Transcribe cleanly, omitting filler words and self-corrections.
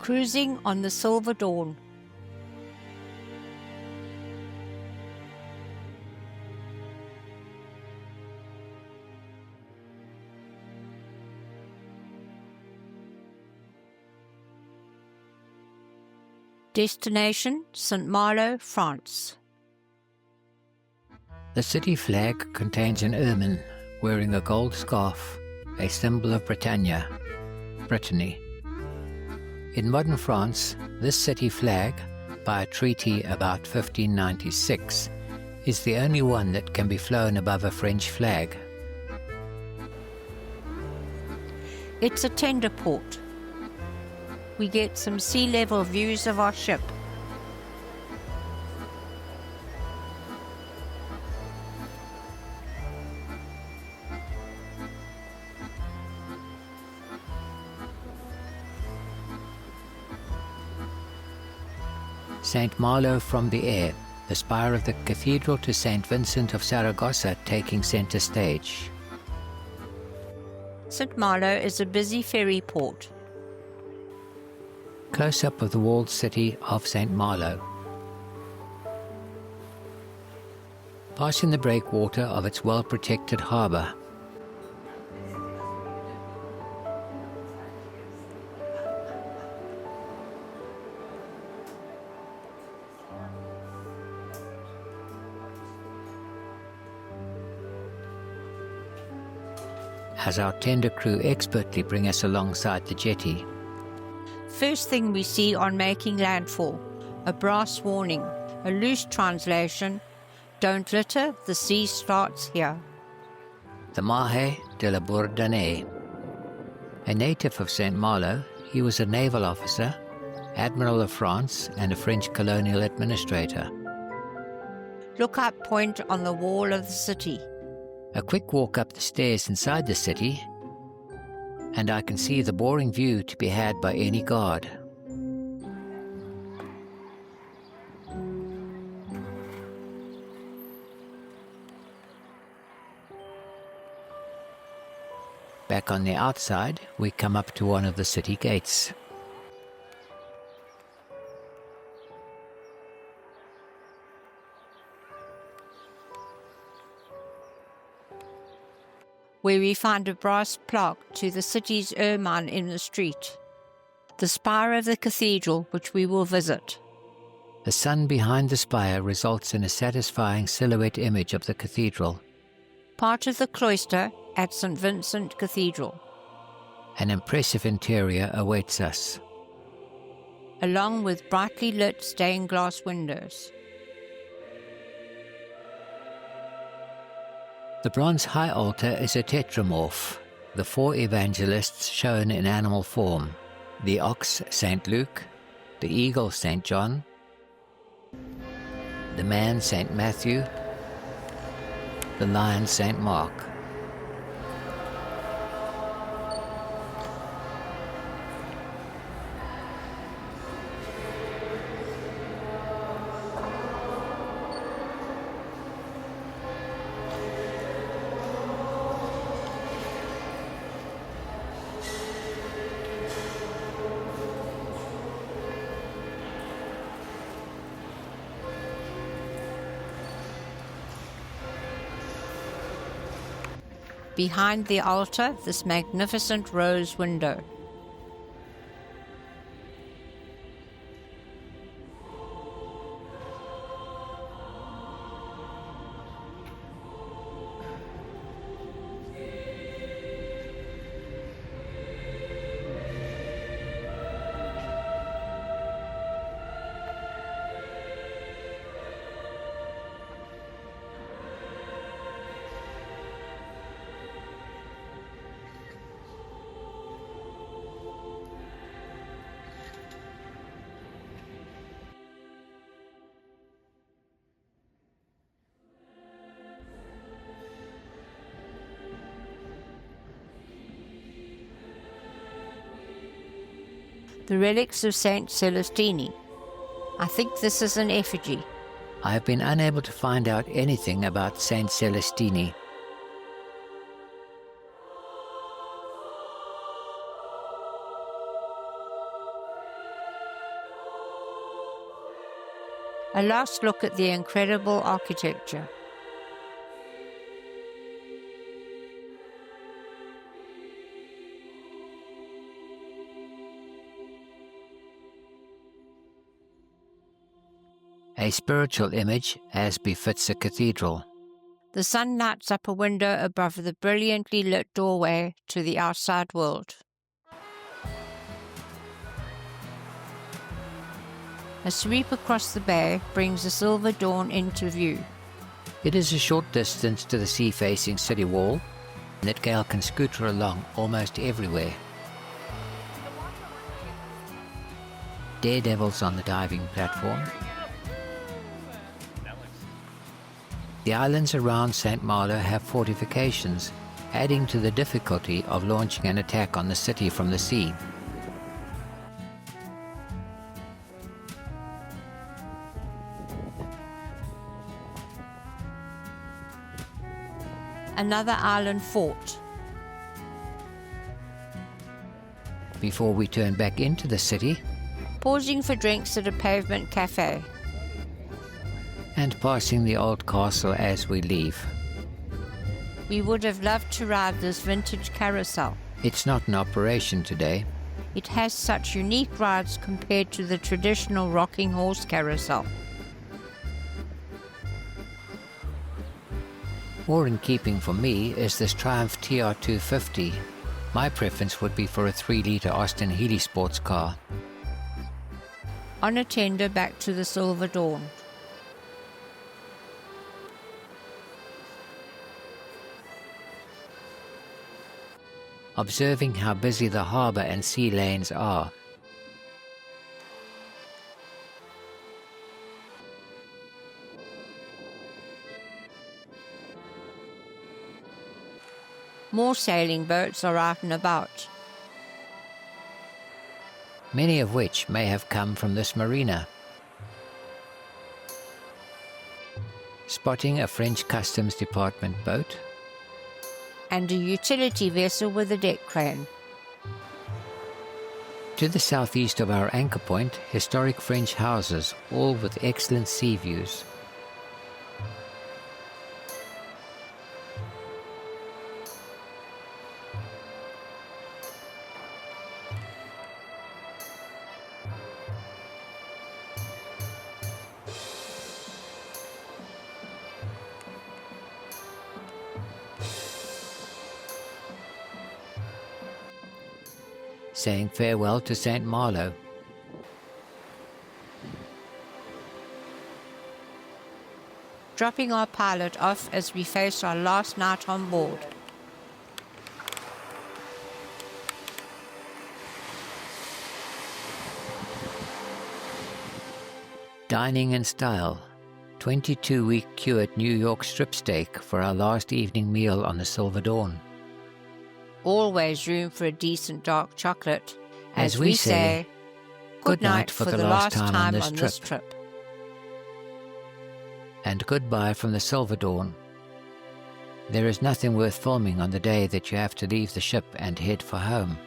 Cruising on the Silver Dawn. Destination, St Malo, France. The city flag contains an ermine wearing a gold scarf, a symbol of Britannia, Brittany. In modern France, this city flag, by a treaty about 1596, is the only one that can be flown above a French flag. It's a tender port. We get some sea-level views of our ship. St Malo from the air, the spire of the cathedral to St Vincent of Saragossa taking centre stage. St Malo is a busy ferry port. Close-up of the walled city of St Malo. Passing the breakwater of its well-protected harbour. As our tender crew expertly bring us alongside the jetty. First thing we see on making landfall, a brass warning, a loose translation, don't litter, the sea starts here. The Mahe de la Bourdonnais. A native of St Malo, he was a naval officer, Admiral of France and a French colonial administrator. Look-up point on the wall of the city. A quick walk up the stairs inside the city, and I can see the boring view to be had by any guard. Back on the outside, we come up to one of the city gates. Where we find a brass plaque to the city's ermine in the street, the spire of the cathedral which we will visit. The sun behind the spire results in a satisfying silhouette image of the cathedral. Part of the cloister at St Vincent Cathedral. An impressive interior awaits us. Along with brightly lit stained glass windows. The bronze high altar is a tetramorph, the four evangelists shown in animal form, the ox St Luke, the eagle St John, the man St Matthew, the lion St Mark. Behind the altar, this magnificent rose window. The relics of Saint Celestini. I think this is an effigy. I have been unable to find out anything about Saint Celestini. A last look at the incredible architecture. A spiritual image as befits a cathedral. The sun lights up a window above the brilliantly lit doorway to the outside world. A sweep across the bay brings the silver dawn into view. It is a short distance to the sea-facing city wall, and that gale can scooter along almost everywhere. Daredevils on the diving platform. The islands around St Malo have fortifications, adding to the difficulty of launching an attack on the city from the sea. Another island fort. Before we turn back into the city, Pausing for drinks at a pavement cafe. and passing the old castle as we leave. We would have loved to ride this vintage carousel. It's not in operation today. It has such unique rides compared to the traditional rocking horse carousel. More in keeping for me is this Triumph TR250. My preference would be for a 3-litre Austin Healey sports car. On a tender back to the Silver Dawn. Observing how busy the harbour and sea lanes are. More sailing boats are out and about. Many of which may have come from this marina. Spotting a French Customs Department boat. And a utility vessel with a deck crane. To the southeast of our anchor point, historic French houses, all with excellent sea views. Saying farewell to St Malo. Dropping our pilot off as we face our last night on board. Dining in style. 22-week queue at New York strip steak for our last evening meal on the Silver Dawn. Always room for a decent dark chocolate. As we say, good night for the last time on this trip. And goodbye from the Silver Dawn. There is nothing worth filming on the day that you have to leave the ship and head for home.